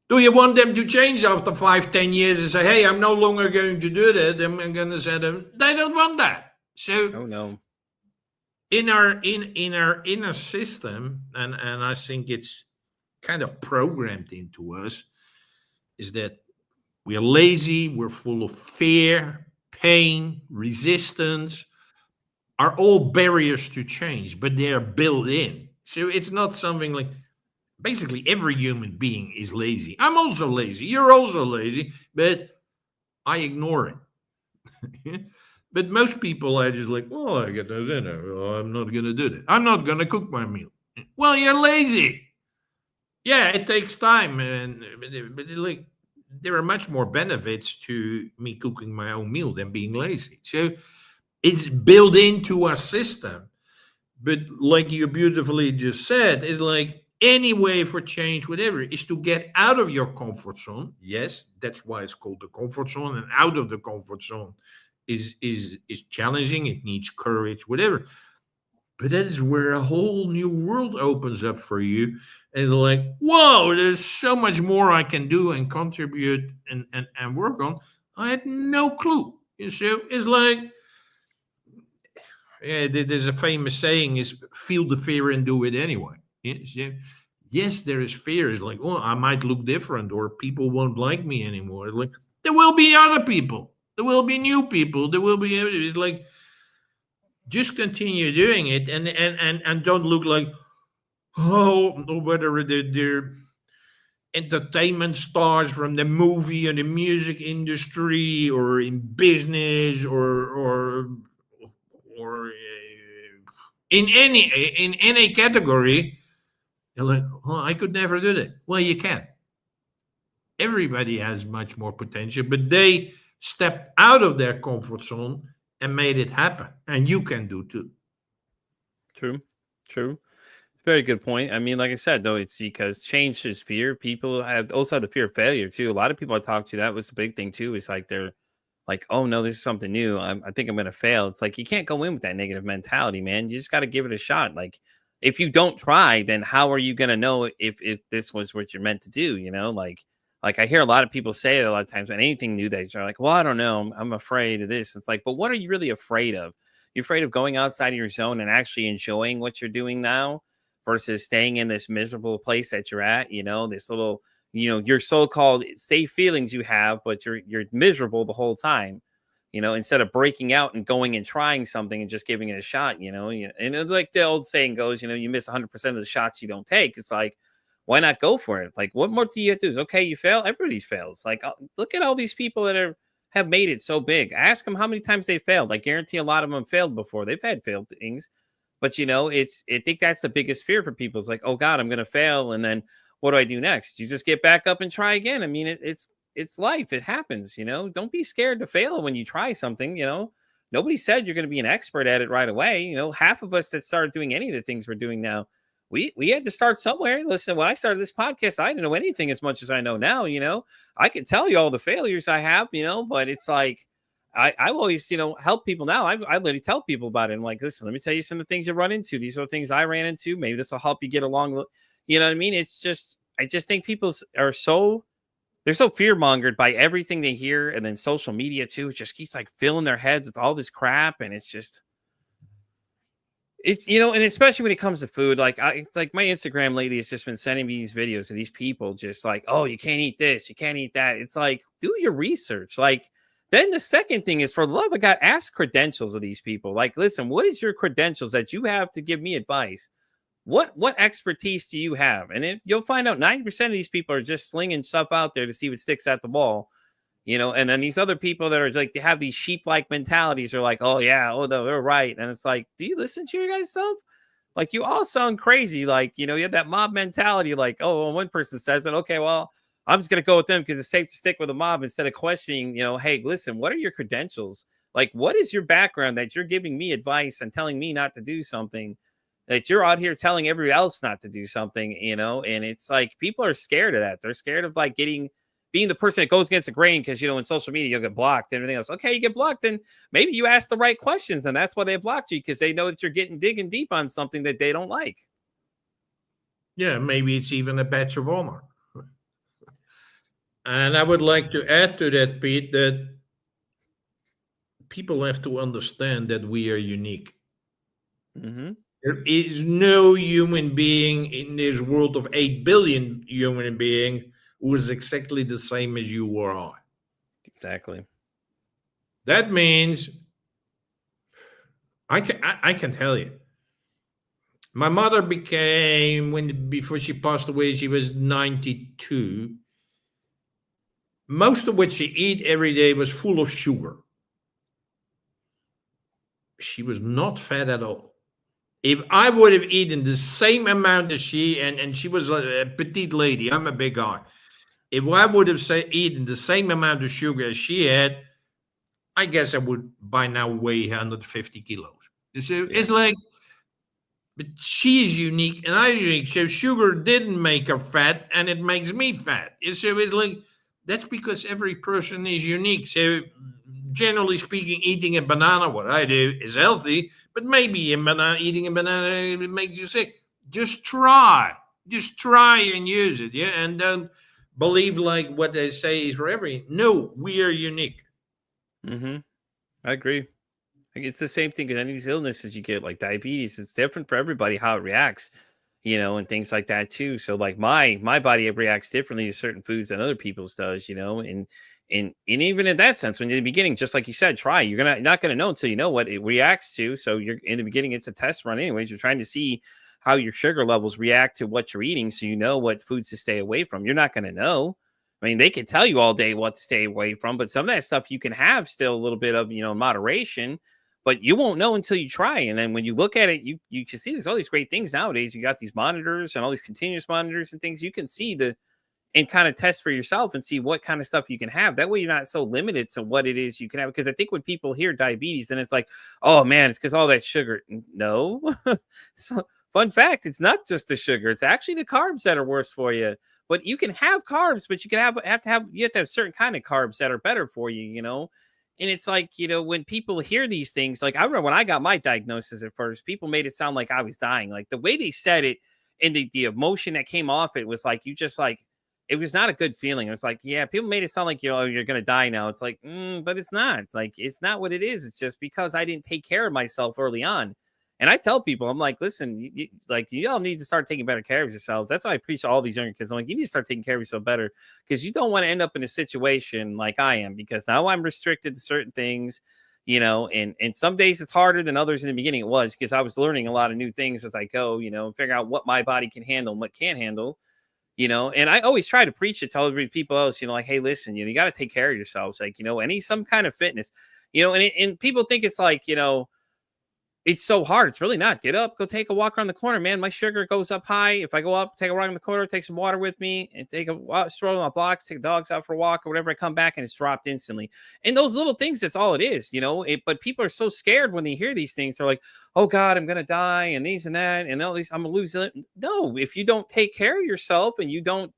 Do you want them to change after 5-10 years and say, hey, I'm no longer going to do that? I'm going to say them. They don't want that. So Oh no. in our inner system, and I think it's kind of programmed into us, is that we're lazy, we're full of fear, pain, resistance, are all barriers to change, but they're built in. So it's not something like, basically every human being is lazy. I'm also lazy. You're also lazy, but I ignore it. But most people are just like, well, I get those in there. Well, I'm not going to do that. I'm not going to cook my meal. Well, you're lazy. Yeah, it takes time. But like, there are much more benefits to me cooking my own meal than being lazy. So it's built into our system. But like you beautifully just said, it's like any way for change, whatever, is to get out of your comfort zone. Yes, that's why it's called the comfort zone. And out of the comfort zone is challenging. It needs courage, whatever. But that is where a whole new world opens up for you. And like, whoa, there's so much more I can do and contribute and work on. I had no clue. So it's like, yeah, there's a famous saying is feel the fear and do it anyway. Yes, there is fear. It's like, oh, I might look different or people won't like me anymore. It's like, there will be other people. There will be new people. There will be, it's like, just continue doing it and don't look like, oh, whether they're entertainment stars from the movie or the music industry or in business or in any category. You're like, oh, I could never do that. Well, you can. Everybody has much more potential, but they stepped out of their comfort zone and made it happen. And you can do too. True. Very good point. I mean, like I said, though, it's because change is fear. People also have the fear of failure too. A lot of people I talk to, that was the big thing too. Is like they're like, oh no, this is something new. I think I'm going to fail. It's like you can't go in with that negative mentality, man. You just got to give it a shot. Like if you don't try, then how are you going to know if this was what you're meant to do? You know, like I hear a lot of people say it a lot of times when anything new they're like, well, I don't know, I'm afraid of this. It's like, but what are you really afraid of? You're afraid of going outside of your zone and actually enjoying what you're doing now versus staying in this miserable place that you're at, you know, this little, you know, your so-called safe feelings you have, but you're miserable the whole time, you know, instead of breaking out and going and trying something and just giving it a shot, you know. And it's like the old saying goes, you know, you miss 100% of the shots you don't take. It's like, why not go for it? Like, what more do you have to do? It's okay, you fail. Everybody fails. Like, look at all these people that have made it so big. Ask them how many times they failed. I guarantee a lot of them failed before. They've had failed things. But you know, I think that's the biggest fear for people. It's like, oh God, I'm gonna fail, and then what do I do next? You just get back up and try again. I mean, it's life. It happens. You know, don't be scared to fail when you try something. You know, nobody said you're gonna be an expert at it right away. You know, half of us that started doing any of the things we're doing now, we had to start somewhere. Listen, when I started this podcast, I didn't know anything as much as I know now. You know, I can tell you all the failures I have. You know, but it's like I always, you know, help people now. I literally tell people about it. I'm like, listen, let me tell you some of the things you run into. These are the things I ran into. Maybe this will help you get along. You know what I mean? It's just, I just think people are they're so fear mongered by everything they hear. And then social media too. It just keeps like filling their heads with all this crap. And it's just, it's, you know, and especially when it comes to food, like it's like my Instagram lately has just been sending me these videos of these people just like, oh, you can't eat this, you can't eat that. It's like, do your research. Like, then the second thing is, for the love of God, ask credentials of these people. Like, listen, what is your credentials that you have to give me advice? What expertise do you have? And then you'll find out 90% of these people are just slinging stuff out there to see what sticks at the wall, you know. And then these other people that are like, they have these sheep-like mentalities are like, oh yeah, oh no, they're right. And it's like, do you listen to your guys' self? Like, you all sound crazy. Like, you know, you have that mob mentality. Like, oh, well, one person says it. Okay, well, I'm just going to go with them because it's safe to stick with a mob instead of questioning, you know, hey, listen, what are your credentials? Like, what is your background that you're giving me advice and telling me not to do something, that you're out here telling everybody else not to do something, you know? And it's like, people are scared of that. They're scared of like being the person that goes against the grain because, you know, in social media, you'll get blocked and everything else. Okay, you get blocked, and maybe you ask the right questions, and that's why they blocked you, because they know that you're digging deep on something that they don't like. Yeah, maybe it's even a badge of honor. And I would like to add to that, Pete, that people have to understand that we are unique. Mm-hmm. There is no human being in this world of 8 billion human beings who is exactly the same as you or I. Exactly. That means I can tell you. My mother before she passed away, she was 92. Most of what she eat every day was full of sugar. She was not fat at all. If I would have eaten the same amount as she, and she was a petite lady, I'm a big guy. If I would have eaten the same amount of sugar as she had, I guess I would by now weigh 150 kilos. So it's like, but she is unique and I'm unique. So sugar didn't make her fat and it makes me fat. So it's like, that's because every person is unique. So generally speaking, eating a banana, what I do, is healthy, but maybe eating a banana, it makes you sick. Just try and use it. Yeah. And don't believe like what they say is for everything. No, we are unique. Mm-hmm. I agree. Like, it's the same thing with any of these illnesses you get, like diabetes. It's different for everybody how it reacts, and things like that too. So like my body reacts differently to certain foods than other people's does, and even in that sense, when in the beginning, just like you said, try. You're not gonna know until you know what it reacts to. So you're in the beginning, it's a test run, anyways. You're trying to see how your sugar levels react to what you're eating, so you know what foods to stay away from. You're not gonna know. I mean, they can tell you all day what to stay away from, but some of that stuff you can have still a little bit of, moderation, but you won't know until you try. And then when you look at it, you can see there's all these great things nowadays. You got these monitors and all these continuous monitors and things. You can see and kind of test for yourself and see what kind of stuff you can have. That way you're not so limited to what it is you can have. Because I think when people hear diabetes, then it's like, oh man, it's because all that sugar. No. So fun fact, it's not just the sugar. It's actually the carbs that are worse for you. But you can have carbs, but you have to have certain kind of carbs that are better for you. And it's like, when people hear these things, like I remember when I got my diagnosis at first, people made it sound like I was dying. Like the way they said it and the emotion that came off it was like, it was not a good feeling. It was like, yeah, people made it sound like, you're going to die now. It's like, but it's not. It's like, it's not what it is. It's just because I didn't take care of myself early on. And I tell people, I'm like, listen, you all need to start taking better care of yourselves. That's why I preach to all these younger kids. I'm like, you need to start taking care of yourself better, because you don't want to end up in a situation like I am, because now I'm restricted to certain things, and some days it's harder than others. In the beginning it was, because I was learning a lot of new things as I go, and figure out what my body can handle and what can't handle, and I always try to preach it to other people else, like, hey, listen, you got to take care of yourselves. Like, some kind of fitness, and people think it's like, it's so hard. It's really not. Get up, go take a walk around the corner, man. My sugar goes up high. If I go up, take a walk in the corner, take some water with me, and take a stroll on my blocks, take the dogs out for a walk or whatever. I come back and it's dropped instantly. And those little things, that's all it is, But people are so scared when they hear these things. They're like, oh God, I'm gonna die, and these and that, and all these, I'm gonna lose it. No, if you don't take care of yourself and you don't,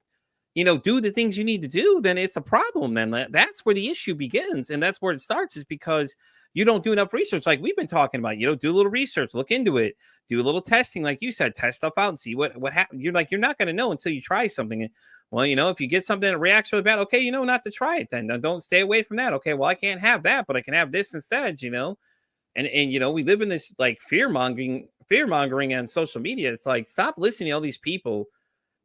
do the things you need to do, then it's a problem. Then that's where the issue begins. And that's where it starts, is because you don't do enough research. Like we've been talking about, do a little research, look into it, do a little testing. Like you said, test stuff out and see what happens. You're not going to know until you try something. Well, if you get something that reacts really bad, okay, not to try it then. Don't stay away from that. Okay, well, I can't have that, but I can have this instead, And we live in this like fear mongering on social media. It's like, stop listening to all these people,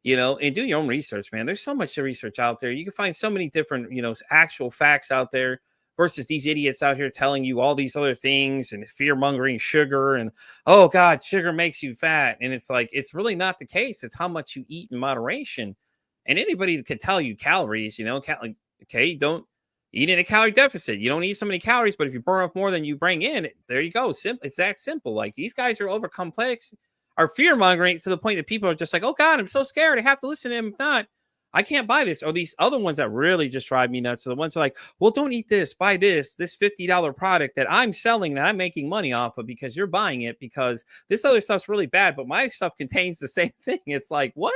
and do your own research, man. There's so much research out there. You can find so many different, actual facts out there versus these idiots out here telling you all these other things and fear mongering sugar and, oh God, sugar makes you fat. And it's like, it's really not the case. It's how much you eat in moderation. And anybody could tell you calories, okay, don't eat in a calorie deficit. You don't eat so many calories, but if you burn up more than you bring in, there you go. It's that simple. Like these guys are over complex, are fear mongering to the point that people are just like, oh God, I'm so scared. I have to listen to him. If not, I can't buy this. Or these other ones that really just drive me nuts are the ones that are like, well, don't eat this, buy this $50 product that I'm selling, that I'm making money off of, because you're buying it, because this other stuff's really bad, but my stuff contains the same thing. It's like, what?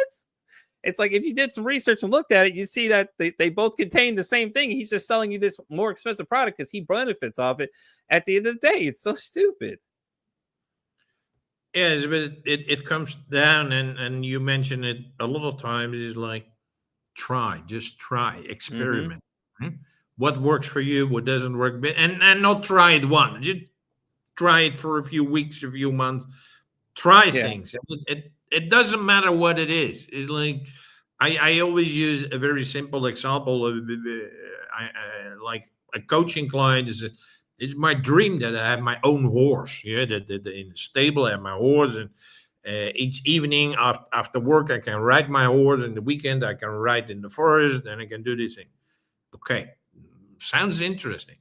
It's like, if you did some research and looked at it, you see that they both contain the same thing. He's just selling you this more expensive product because he benefits off it. At the end of the day, it's so stupid. Yes, but it comes down, and you mentioned it a lot of times, is like, Just try, Mm-hmm. experiment. What works for you, what doesn't work, and not try it once. Just try it for a few weeks, a few months. Try Yeah. things. It doesn't matter what it is. It's like I always use a very simple example of like a coaching client is it's my dream that I have my own horse. Yeah, that in the stable I have my horse, and each evening after work I can ride my horse, and the weekend I can ride in the forest, and I can do this thing. Okay, sounds interesting.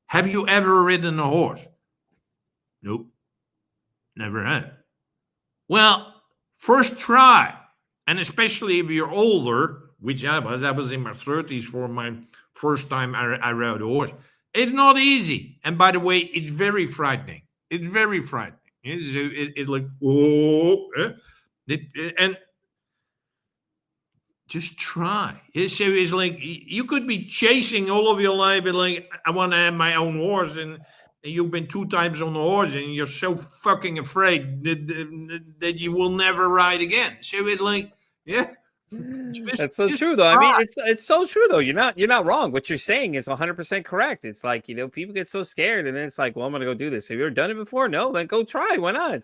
Have you ever ridden a horse? Nope, never had. Well, first try, and especially if you're older, which I was in my 30s for my first time I rode a horse. It's not easy, and by the way, it's very frightening. It's very frightening. It's like whoa, and just try. So it's like you could be chasing all of your life, and like I want to have my own horse, and you've been 2 times on the horse, and you're so fucking afraid that you will never ride again. So it's like, yeah, That's so true, though. I mean, it's so true, though. You're not wrong. What you're saying is 100% correct. It's like, people get so scared, and then it's like, well, I'm gonna go do this. Have you ever done it before? No, then go try. Why not?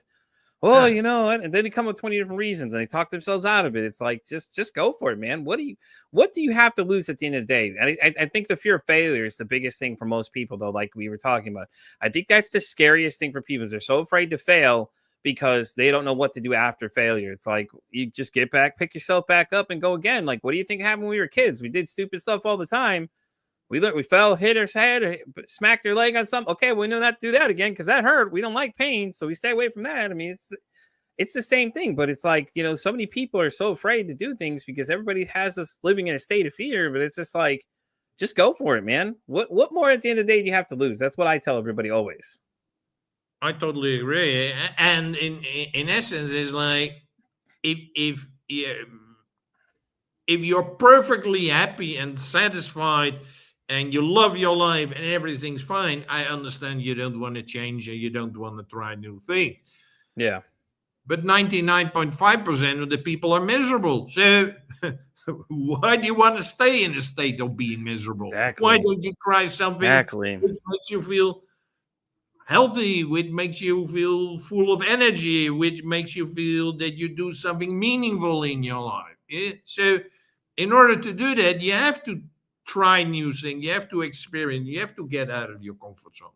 Well, and then they come with 20 different reasons, and they talk themselves out of it. It's like just go for it, man. What do you have to lose at the end of the day? I think the fear of failure is the biggest thing for most people, though. Like we were talking about, I think that's the scariest thing for people. Is they're so afraid to fail because they don't know what to do after failure. It's like you just get back, pick yourself back up, and go again. Like, what do you think happened when we were kids? We did stupid stuff all the time. We fell, hit our head, or smacked your leg on something. Okay, we know not to do that again because that hurt. We don't like pain, so we stay away from that. I mean, it's the same thing, but it's like, so many people are so afraid to do things because everybody has us living in a state of fear. But it's just like, just go for it, man. What more at the end of the day do you have to lose? That's what I tell everybody always. I totally agree, and in essence, is like if you're perfectly happy and satisfied and you love your life and everything's fine, I understand you don't want to change and you don't want to try new things. Yeah. But 99.5% of the people are miserable. So why do you want to stay in a state of being miserable? Exactly. Why don't you try something which makes you feel healthy, which makes you feel full of energy, which makes you feel that you do something meaningful in your life? Yeah? So in order to do that, you have to try new things, you have to experience, you have to get out of your comfort zone.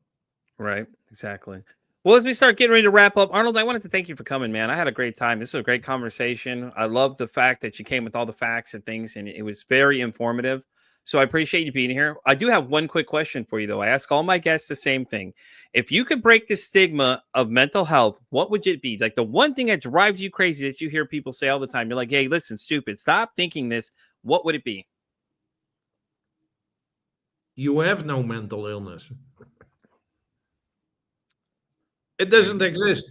Right, exactly. Well, as we start getting ready to wrap up, Arnold, I wanted to thank you for coming, man. I had a great time. This was a great conversation. I love the fact that you came with all the facts and things, and it was very informative. So I appreciate you being here. I do have one quick question for you, though. I ask all my guests the same thing. If you could break the stigma of mental health, what would it be? Like the one thing that drives you crazy that you hear people say all the time. You're like, hey, listen, stupid, stop thinking this. What would it be? You have no mental illness. It doesn't exist.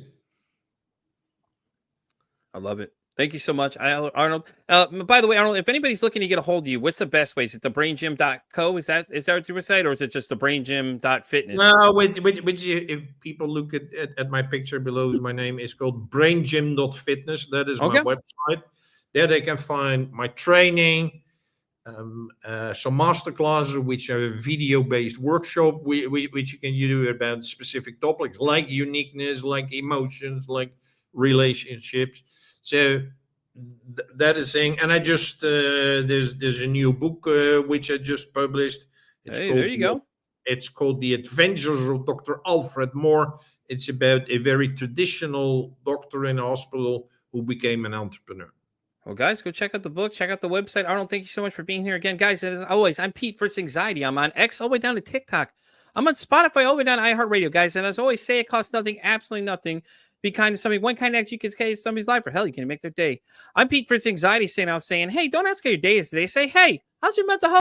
I love it. Thank you so much, Arnold. By the way, Arnold, if anybody's looking to get a hold of you, what's the best way? Is it thebraingym.co? Is that your website, or is it just thebraingym.fitness? No, which if people look at my picture below, my name is called braingym.fitness. That is my website. There they can find my training, some masterclasses, which are a video-based workshop, which you can do about specific topics like uniqueness, like emotions, like relationships. So that is thing. And I just there's a new book which I just published. There you go. It's called The Adventures of Dr. Alfred Moore. It's about a very traditional doctor in a hospital who became an entrepreneur. Well, guys, go check out the book. Check out the website. Arnold, thank you so much for being here again. Guys, as always, I'm Pete vs. Anxiety. I'm on X all the way down to TikTok. I'm on Spotify all the way down to iHeartRadio, guys. And as always say, it costs nothing, absolutely nothing. Be kind to somebody. One kind act you can save somebody's life, or hell, you can make their day. I'm Pete vs. Anxiety saying, hey, don't ask how your day is today. Say, hey, how's your mental health?